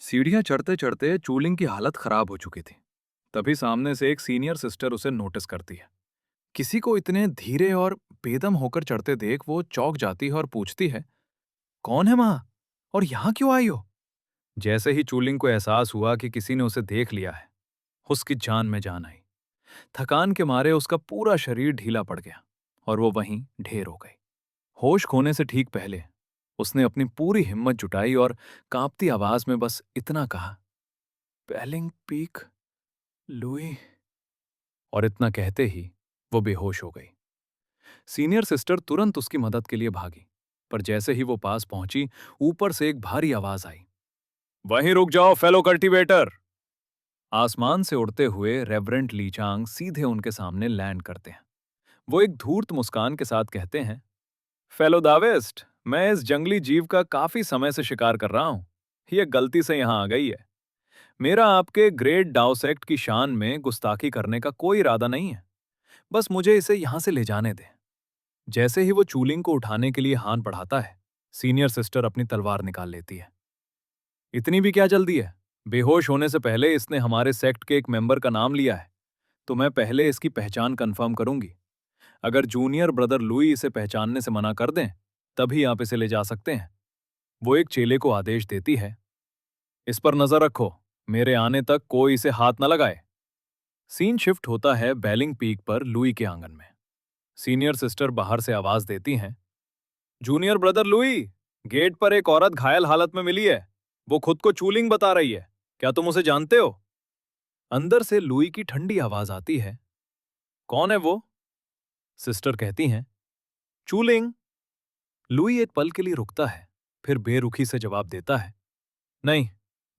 सीढ़ियां चढ़ते चढ़ते चूलिंग की हालत खराब हो चुकी थी। तभी सामने से एक सीनियर सिस्टर उसे नोटिस करती है। किसी को इतने धीरे और बेदम होकर चढ़ते देख वो चौंक जाती है और पूछती है, कौन है माँ, और यहाँ क्यों आई हो? जैसे ही चूलिंग को एहसास हुआ कि किसी ने उसे देख लिया है, उसकी जान में जान आई। थकान के मारे उसका पूरा शरीर ढीला पड़ गया और वो वहीं ढेर हो गई। होश खोने से ठीक पहले उसने अपनी पूरी हिम्मत जुटाई और कांपती आवाज में बस इतना कहा, बेलिंग पीक, लुई। और इतना कहते ही वो बेहोश हो गई। सीनियर सिस्टर तुरंत उसकी मदद के लिए भागी, पर जैसे ही वो पास पहुंची, ऊपर से एक भारी आवाज आई, वहीं रुक जाओ फेलो कल्टीवेटर। आसमान से उड़ते हुए रेवरेंट लीचांग सीधे उनके सामने लैंड करते हैं। वो एक धूर्त मुस्कान के साथ कहते हैं, फेलो दावेस्ट, मैं इस जंगली जीव का काफी समय से शिकार कर रहा हूं। यह गलती से यहां आ गई है। मेरा आपके ग्रेट डाउसेक्ट की शान में गुस्ताखी करने का कोई इरादा नहीं है। बस मुझे इसे यहां से ले जाने दें। जैसे ही वो चूलिंग को उठाने के लिए हाथ बढ़ाता है, सीनियर सिस्टर अपनी तलवार निकाल लेती है। इतनी भी क्या जल्दी है? बेहोश होने से पहले इसने हमारे सेक्ट के एक मेंबर का नाम लिया है, तो मैं पहले इसकी पहचान कंफर्म करूंगी। अगर जूनियर ब्रदर लुई इसे पहचानने से मना कर दें, तभी आप इसे ले जा सकते हैं। वो एक चेले को आदेश देती है, इस पर नजर रखो, मेरे आने तक कोई इसे हाथ न लगाए। सीन शिफ्ट होता है बेलिंग पीक पर लुई के आंगन में। सीनियर सिस्टर बाहर से आवाज देती हैं, जूनियर ब्रदर लुई, गेट पर एक औरत घायल हालत में मिली है। वो खुद को चूलिंग बता रही है। क्या तुम उसे जानते हो? अंदर से लुई की ठंडी आवाज आती है, कौन है वो? सिस्टर कहती हैं, चूलिंग। लुई एक पल के लिए रुकता है, फिर बेरुखी से जवाब देता है, नहीं,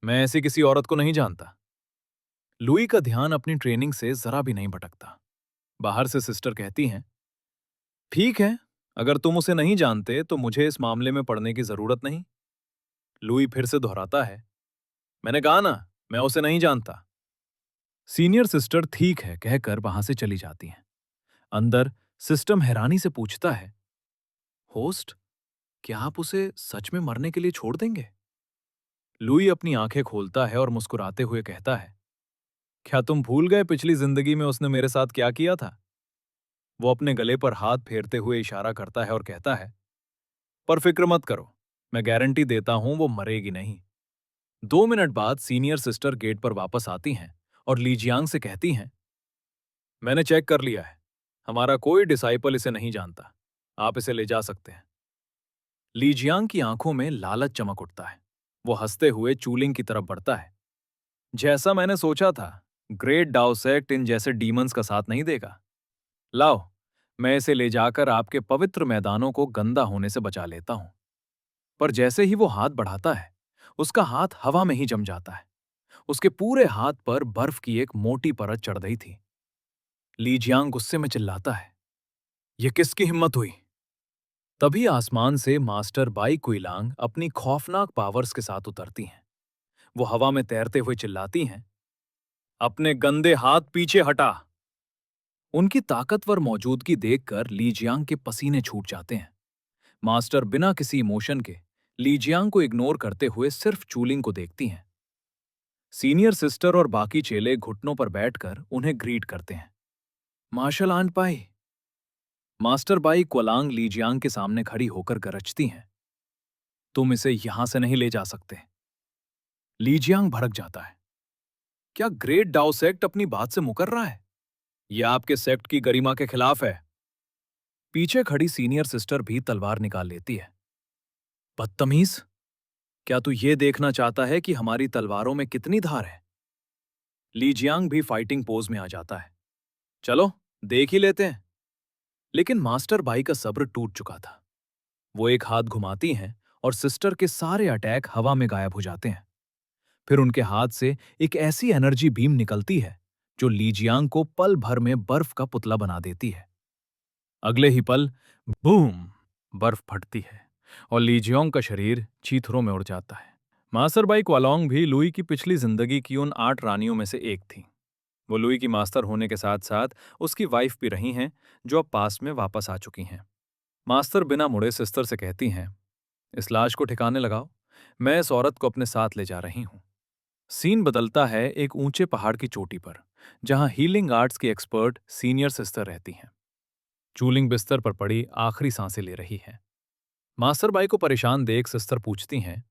मैं ऐसी किसी औरत को नहीं जानता। लुई का ध्यान अपनी ट्रेनिंग से जरा भी नहीं भटकता। बाहर से सिस्टर कहती हैं, ठीक है, अगर तुम उसे नहीं जानते तो मुझे इस मामले में पड़ने की जरूरत नहीं। लुई फिर से दोहराता है, मैंने कहा ना, मैं उसे नहीं जानता। सीनियर सिस्टर ठीक है कहकर वहां से चली जाती हैं। अंदर सिस्टम हैरानी से पूछता है, होस्ट, क्या आप उसे सच में मरने के लिए छोड़ देंगे? लुई अपनी आंखें खोलता है और मुस्कुराते हुए कहता है, क्या तुम भूल गए पिछली जिंदगी में उसने मेरे साथ क्या किया था? वो अपने गले पर हाथ फेरते हुए इशारा करता है और कहता है, पर फिक्र मत करो, मैं गारंटी देता हूं वो मरेगी नहीं। 2 मिनट बाद सीनियर सिस्टर गेट पर वापस आती हैं और लीजियांग से कहती हैं, मैंने चेक कर लिया है, हमारा कोई डिसाइपल इसे नहीं जानता। आप इसे ले जा सकते हैं। लीजियांग की आंखों में लालच चमक उठता है। वो हंसते हुए चूलिंग की तरफ बढ़ता है। जैसा मैंने सोचा था, ग्रेट डाउसेक्ट इन जैसे डीमंस का साथ नहीं देगा। लाओ, मैं इसे ले जाकर आपके पवित्र मैदानों को गंदा होने से बचा लेता हूं। पर जैसे ही वो हाथ बढ़ाता है, उसका हाथ हवा में ही जम जाता है। उसके पूरे हाथ पर बर्फ की एक मोटी परत चढ़ गई थी। लीजियांग गुस्से में चिल्लाता है, यह किसकी हिम्मत हुई? तभी आसमान से मास्टर बाई कुइलांग अपनी खौफनाक पावर्स के साथ उतरती हैं। वो हवा में तैरते हुए चिल्लाती हैं, अपने गंदे हाथ पीछे हटा। उनकी ताकतवर मौजूदगी देखकर लीजियांग के पसीने छूट जाते हैं। मास्टर बिना किसी इमोशन के लीजियांग को इग्नोर करते हुए सिर्फ चूलिंग को देखती हैं। सीनियर सिस्टर और बाकी चेले घुटनों पर बैठकर उन्हें ग्रीट करते हैं, मार्शल आंट पाई। मास्टर बाई क्वलांग लीजियांग के सामने खड़ी होकर गरजती हैं, तुम इसे यहां से नहीं ले जा सकते। लीजियांग भड़क जाता है, क्या ग्रेट डाउ सेक्ट अपनी बात से मुकर रहा है? यह आपके सेक्ट की गरिमा के खिलाफ है। पीछे खड़ी सीनियर सिस्टर भी तलवार निकाल लेती है, बदतमीज, क्या तू ये देखना चाहता है कि हमारी तलवारों में कितनी धार है? लीजियांग भी फाइटिंग पोज में आ जाता है, चलो देख ही लेते हैं। लेकिन मास्टर बाई का सब्र टूट चुका था। वो एक हाथ घुमाती हैं और सिस्टर के सारे अटैक हवा में गायब हो जाते हैं। फिर उनके हाथ से एक ऐसी एनर्जी बीम निकलती है जो लीजियांग को पल भर में बर्फ का पुतला बना देती है। अगले ही पल बूम, बर्फ फटती है और लीजियांग का शरीर चीथड़ों में उड़ जाता है। मास्टर बाई क्वालोंग भी लुई की पिछली जिंदगी की उन 8 रानियों में से एक थी। वो लुई की मास्टर होने के साथ साथ उसकी वाइफ भी रही हैं, जो अब पास में वापस आ चुकी हैं। मास्टर बिना मुड़े सिस्टर से कहती हैं, इस लाश को ठिकाने लगाओ, मैं इस औरत को अपने साथ ले जा रही हूं। सीन बदलता है एक ऊंचे पहाड़ की चोटी पर, जहां हीलिंग आर्ट्स की एक्सपर्ट सीनियर सिस्टर रहती हैं। चूलिंग बिस्तर पर पड़ी आखिरी सांसें ले रही है। मास्टर बाई को परेशान देख सिस्टर पूछती हैं,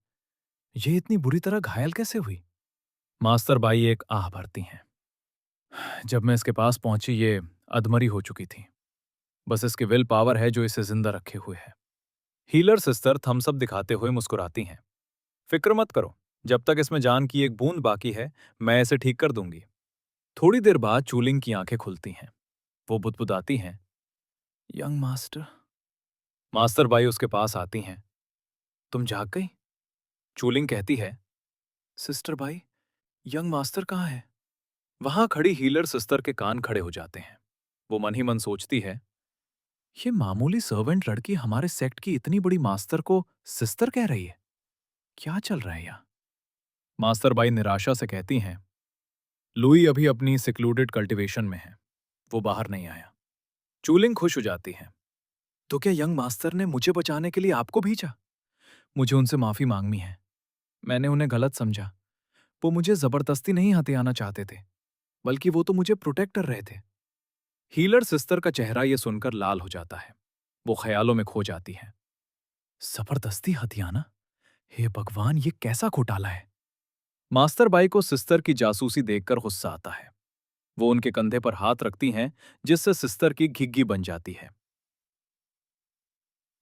ये इतनी बुरी तरह घायल कैसे हुई? मास्टर बाई एक आह भरती हैं। जब मैं इसके पास पहुंची ये अधमरी हो चुकी थी। बस इसकी विल पावर है जो इसे जिंदा रखे हुए है। हीलर सिस्टर थम्स अप दिखाते हुए मुस्कुराती हैं। फिक्र मत करो, जब तक इसमें जान की एक बूंद बाकी है, मैं इसे ठीक कर दूंगी। थोड़ी देर बाद चूलिंग की आंखें खुलती हैं। वो बुदबुदाती हैं, यंग मास्टर। मास्टर बाई उसके पास आती हैं। तुम जाग गई? चूलिंग कहती है, सिस्टर बाई, यंग मास्टर कहाँ है? वहां खड़ी हीलर सिस्टर के कान खड़े हो जाते हैं। वो मन ही मन सोचती है, ये मामूली सर्वेंट लड़की हमारे सेक्ट की इतनी बड़ी मास्टर को सिस्टर कह रही है। क्या चल रहा है यहाँ? मास्टर बाई निराशा से कहती हैं, लुई अभी अपनी सिक्लूडेड कल्टीवेशन में है। वो बाहर नहीं आया। चूलिंग खुश हो जाती है। तो क्या यंग मास्टर ने मुझे बचाने के लिए आपको भेजा? मुझे उनसे माफी मांगनी है। मैंने उन्हें गलत समझा। वो मुझे जबरदस्ती नहीं हथियाना चाहते थे, बल्कि वो तो मुझे प्रोटेक्ट कर रहे थे। हीलर सिस्टर का चेहरा ये सुनकर लाल हो जाता है। वो ख्यालों में खो जाती है। जबरदस्ती हथियाना? हे भगवान, ये कैसा घोटाला है? मास्टर बाई को सिस्टर की जासूसी देखकर गुस्सा आता है। वो उनके कंधे पर हाथ रखती हैं, जिससे सिस्टर की घिग्गी बन जाती है।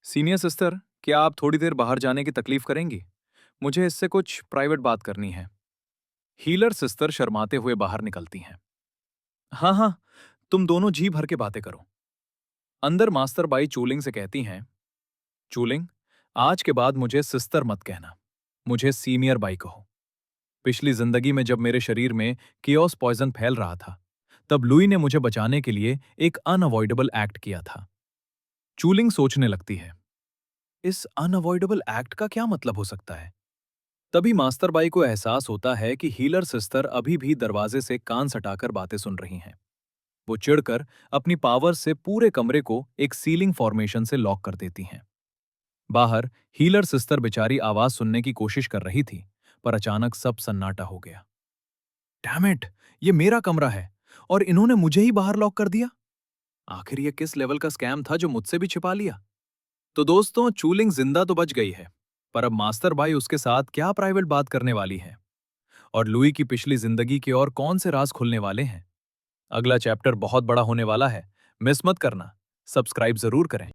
सीनियर सिस्टर, क्या आप थोड़ी देर बाहर जाने की तकलीफ करेंगी? मुझे इससे कुछ प्राइवेट बात करनी है। हीलर सिस्टर शर्माते हुए बाहर निकलती हैं। हाँ हाँ, तुम दोनों जी भर के बातें करो। अंदर मास्टर बाई चूलिंग से कहती हैं, चूलिंग, आज के बाद मुझे सिस्टर मत कहना। मुझे सीनियर बाई कहो। पिछली जिंदगी में जब मेरे शरीर में कियोस पॉइजन फैल रहा था, तब लुई ने मुझे बचाने के लिए एक अनअवॉइडेबल एक्ट किया था। चूलिंग सोचने लगती है, इस अनअवॉइडेबल एक्ट का क्या मतलब हो सकता है? तभी मास्टर बाई को एहसास होता है कि हीलर सिस्टर अभी भी दरवाजे से कान सटाकर बातें सुन रही हैं। वो चिढ़कर अपनी पावर से पूरे कमरे को एक सीलिंग फॉर्मेशन से लॉक कर देती हैं। बाहर हीलर सिस्टर बेचारी आवाज सुनने की कोशिश कर रही थी, पर अचानक सब सन्नाटा हो गया। डैम इट, ये मेरा कमरा है और इन्होंने मुझे ही बाहर लॉक कर दिया। आखिर ये किस लेवल का स्कैम था जो मुझसे भी छिपा लिया? तो दोस्तों, चूलिंग जिंदा तो बच गई है, पर अब मास्टर बाई उसके साथ क्या प्राइवेट बात करने वाली है? और लुई की पिछली जिंदगी के और कौन से राज खुलने वाले हैं? अगला चैप्टर बहुत बड़ा होने वाला है। मिस मत करना। सब्सक्राइब जरूर करें।